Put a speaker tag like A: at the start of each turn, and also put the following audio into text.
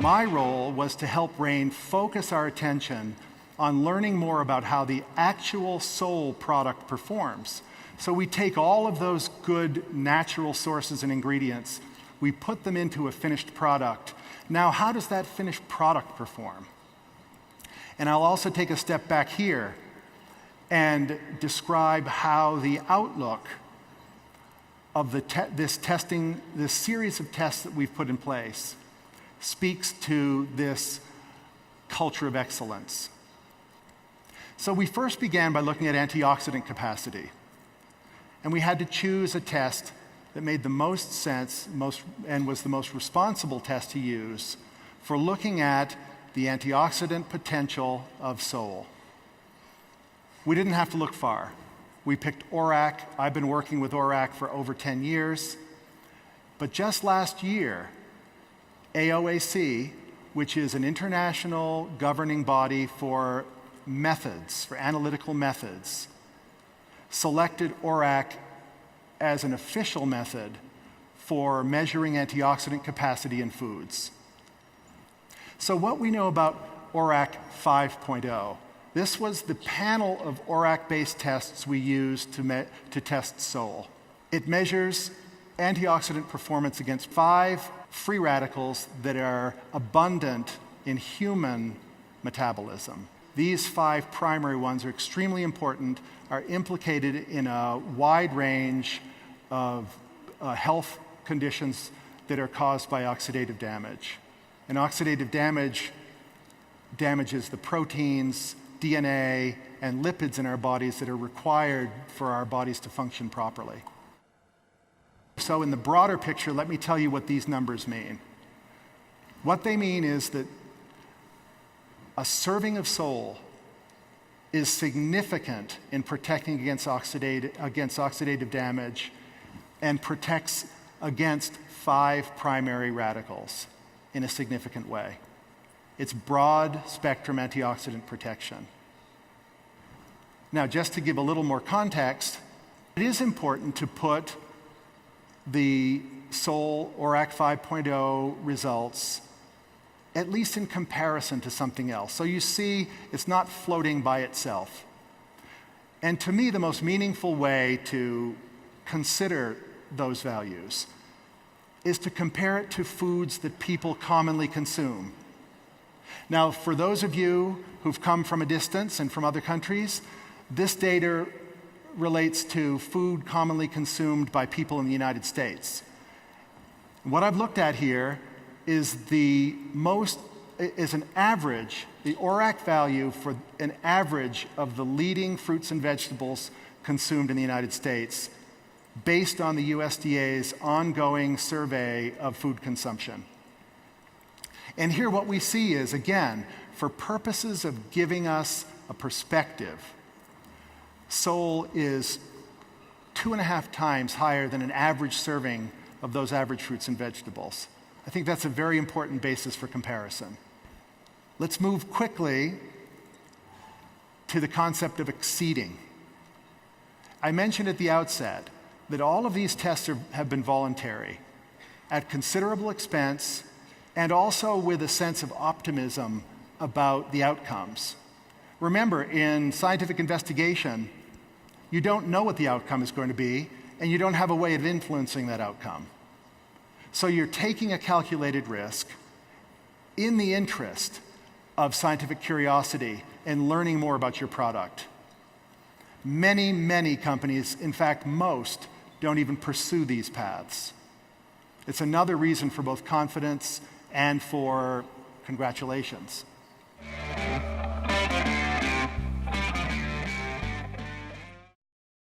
A: My role was to help Rain focus our attention on learning more about how the actual Soul product performs. So we take all of those good natural sources and ingredients, we put them into a finished product. Now, how does that finished product perform? And I'll also take a step back here and describe how the outlook of this series of tests that we've put in place speaks to this culture of excellence. So we first began by looking at antioxidant capacity. And we had to choose a test that made the most sense and was the most responsible test to use for looking at the antioxidant potential of Soul. We didn't have to look far. We picked ORAC. I've been working with ORAC for over 10 years. But just last year, AOAC, which is an international governing body for methods, for analytical methods, selected ORAC as an official method for measuring antioxidant capacity in foods. So what we know about ORAC 5.0, this was the panel of ORAC-based tests we used to test Soul. It measures antioxidant performance against 5 free radicals that are abundant in human metabolism. These 5 primary ones are extremely important, are implicated in a wide range of health conditions that are caused by oxidative damage. And oxidative damage damages the proteins, DNA, and lipids in our bodies that are required for our bodies to function properly. So in the broader picture, let me tell you what these numbers mean. What they mean is that a serving of Soul is significant in protecting against oxidative damage and protects against 5 primary radicals in a significant way. It's broad spectrum antioxidant protection. Now, just to give a little more context, it is important to put the Soul ORAC 5.0 results at least in comparison to something else. So you see, it's not floating by itself. And to me, the most meaningful way to consider those values is to compare it to foods that people commonly consume. Now, for those of you who've come from a distance and from other countries, this data relates to food commonly consumed by people in the United States. What I've looked at here is an average, the ORAC value for an average of the leading fruits and vegetables consumed in the United States based on the USDA's ongoing survey of food consumption. And here what we see is, again, for purposes of giving us a perspective, Soul is 2.5 times higher than an average serving of those average fruits and vegetables. I think that's a very important basis for comparison. Let's move quickly to the concept of exceeding. I mentioned at the outset that all of these tests have been voluntary, at considerable expense, and also with a sense of optimism about the outcomes. Remember, in scientific investigation, you don't know what the outcome is going to be, and you don't have a way of influencing that outcome. So you're taking a calculated risk in the interest of scientific curiosity and learning more about your product. Many, many companies, in fact, most, don't even pursue these paths. It's another reason for both confidence and for congratulations.